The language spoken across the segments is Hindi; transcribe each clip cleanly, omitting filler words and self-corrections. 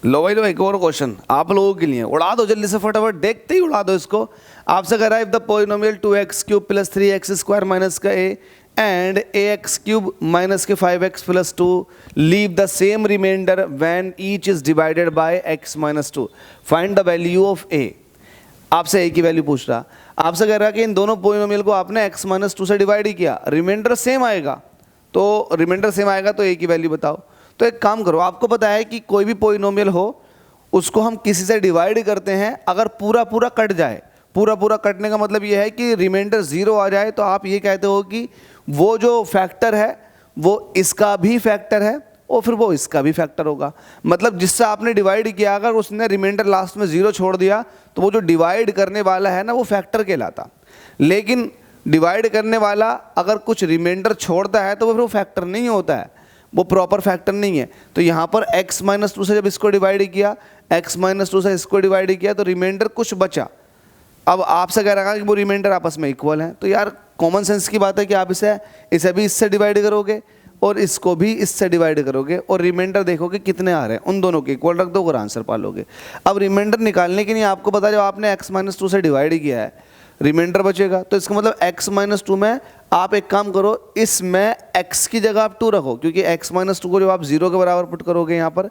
लो भाई लो, एक और क्वेश्चन आप लोगों के लिए, उड़ा दो जल्दी से फटाफट, देखते ही उड़ा दो इसको। आपसे कह रहा है if the polynomial 2x³ + 3x² minus का a एंड ax³ माइनस के 5x + 2 leave the same remainder when each is divided by x - 2, find the value of a। आपसे a की वैल्यू पूछ रहा, आपसे कह रहा है कि इन दोनों पोलिनोमियल को आपने x - 2 से डिवाइड ही किया, रिमाइंडर सेम आएगा, तो रिमाइंडर सेम आएगा तो a की वैल्यू बताओ। तो एक काम करो, आपको पता है कि कोई भी पोलिनोमियल हो उसको हम किसी से डिवाइड करते हैं, अगर पूरा पूरा कट जाए, पूरा पूरा कटने का मतलब ये है कि रिमाइंडर 0 आ जाए, तो आप ये कहते हो कि वो जो फैक्टर है वो इसका भी फैक्टर है और फिर वो इसका भी फैक्टर होगा। मतलब जिससे आपने डिवाइड किया, अगर उसने रिमाइंडर लास्ट में 0 छोड़ दिया तो वो जो डिवाइड करने वाला है ना वो फैक्टर कहलाता। लेकिन डिवाइड करने वाला अगर कुछ रिमाइंडर छोड़ता है तो वो फिर वो फैक्टर नहीं होता है, वो प्रॉपर फैक्टर नहीं है। तो यहाँ पर x - 2 से जब इसको डिवाइड किया, x - 2 से इसको डिवाइड किया तो रिमाइंडर कुछ बचा। अब आपसे कह रहा है कि वो रिमाइंडर आपस में इक्वल है, तो यार कॉमन सेंस की बात है कि आप इसे भी इससे डिवाइड करोगे और इसको भी इससे डिवाइड करोगे और रिमाइंडर देखोगे कितने आ रहे हैं, उन दोनों के इक्वल रख दो और आंसर पालोगे। अब रिमाइंडर निकालने के लिए आपको पता, जब आपने x - 2 से डिवाइड किया है रिमाइंडर बचेगा, तो इसका मतलब x - 2 में आप एक काम करो, इसमें x की जगह आप 2 रखो, क्योंकि x - 2 को जब आप 0 के बराबर पुट करोगे, यहाँ पर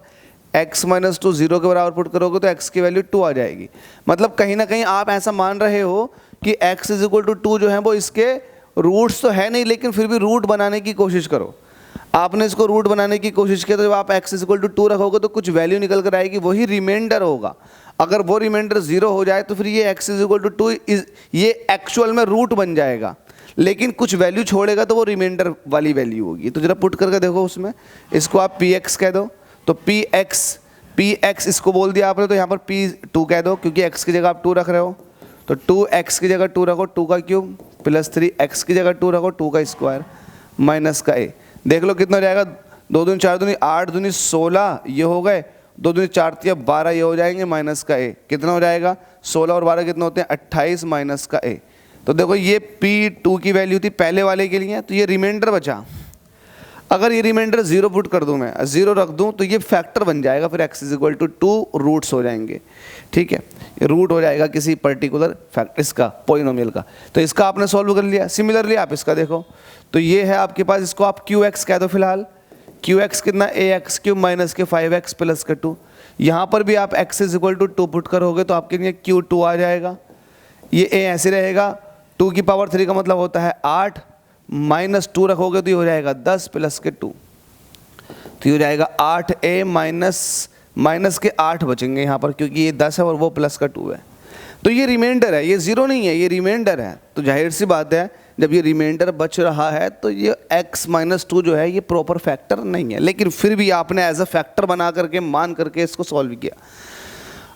x - 2 0 के बराबर पुट करोगे तो x की वैल्यू 2 आ जाएगी। मतलब कहीं ना कहीं आप ऐसा मान रहे हो कि x = 2 जो है वो इसके रूट्स तो है नहीं, लेकिन फिर भी रूट बनाने की कोशिश करो। आपने इसको रूट बनाने की कोशिश की तो जब आप x = 2 रखोगे तो कुछ वैल्यू निकल कर आएगी, वही रिमाइंडर होगा। अगर वो रिमाइंडर 0 हो जाए तो फिर ये x = 2 ये एक्चुअल में रूट बन जाएगा, लेकिन कुछ वैल्यू छोड़ेगा तो वो रिमाइंडर वाली वैल्यू होगी। तो जरा पुट करके देखो उसमें, इसको आप px कह दो, तो px इसको बोल दिया आपने, तो यहाँ पर p2 कह दो, क्योंकि x की जगह आप 2 रख रहे हो, तो 2x की जगह 2 रखो, 2 का क्यूब प्लस 3x की जगह 2 रखो, 2 का स्क्वायर माइनस का a। देख लो कितना हो जाएगा, 2 दूनी 4 दूनी 8 दूनी 16 ये हो गए, 2 दूनी 4 3 12 ये हो जाएंगे, माइनस का a कितना हो जाएगा, 16 और 12 कितने होते हैं 28 माइनस का a। तो देखो ये p2 की वैल्यू थी पहले वाले के लिए, तो ये रिमाइंडर बचा। अगर ये रिमाइंडर 0 पुट कर दूं, मैं 0 रख दूं तो ये फैक्टर बन जाएगा, फिर x = 2 रूट्स हो जाएंगे। ठीक है, ये रूट हो जाएगा किसी पर्टिकुलर फैक्टर इसका पोलिनोमियल का। तो इसका आपने सॉल्व कर लिया। सिमिलरली आप इसका देखो, तो ये है आपके पास, इसको आप qx कह दो फिलहाल। qx कितना, ax³ माइनस के 5x प्लस का 2। यहाँ पर भी आप x = 2 पुट करोगे तो आपके लिए q2 आ जाएगा। ये a ऐसे रहेगा, 2 की पावर 3 का मतलब होता है 8, माइनस 2 रखोगे तो ये हो जाएगा 10 प्लस के 2, तो ये हो जाएगा 8a माइनस के 8 बचेंगे यहाँ पर, क्योंकि ये 10 है और वो प्लस का 2 है। तो ये रिमाइंडर है, ये 0 नहीं है, ये रिमाइंडर है। तो जाहिर सी बात है जब ये रिमाइंडर बच रहा है तो ये x - 2 जो है ये प्रॉपर फैक्टर नहीं है, लेकिन फिर भी आपने एज अ फैक्टर बना करके मान करके इसको सॉल्व किया।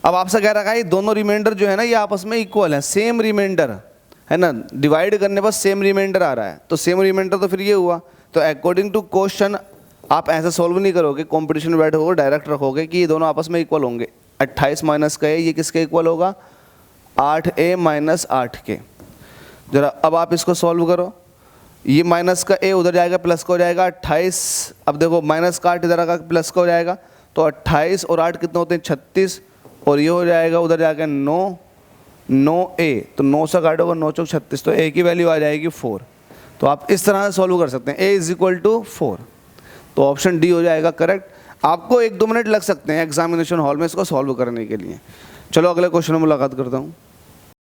अब आपसे कह रखा है ये दोनों रिमाइंडर जो है ना ये आपस में इक्वल है, सेम रिमाइंडर है ना, डिवाइड करने पर सेम रिमाइंडर आ रहा है, तो सेम रिमाइंडर तो फिर ये हुआ। तो अकॉर्डिंग टू क्वेश्चन आप ऐसा सॉल्व नहीं करोगे, कॉम्पिटिशन बैठोगे डायरेक्ट रखोगे कि ये दोनों आपस में इक्वल होंगे। 28 माइनस का ये किसके इक्वल होगा, 8a माइनस 8 के। जरा अब आप इसको सॉल्व करो, ये माइनस का a उधर जाएगा प्लस का हो जाएगा 28। अब देखो माइनस का 8 इधर आएगा प्लस का हो जाएगा, तो 28 और 8 कितने होते हैं 36, और ये हो जाएगा उधर जाकर 9a, तो 9 से काटोगे 9 चौक 36, तो a की वैल्यू आ जाएगी 4। तो आप इस तरह से सॉल्व कर सकते हैं, a = 4, तो ऑप्शन डी हो जाएगा करेक्ट। आपको 1-2 मिनट लग सकते हैं एग्जामिनेशन हॉल में इसको सॉल्व करने के लिए। चलो अगले क्वेश्चन में मुलाकात करता हूँ।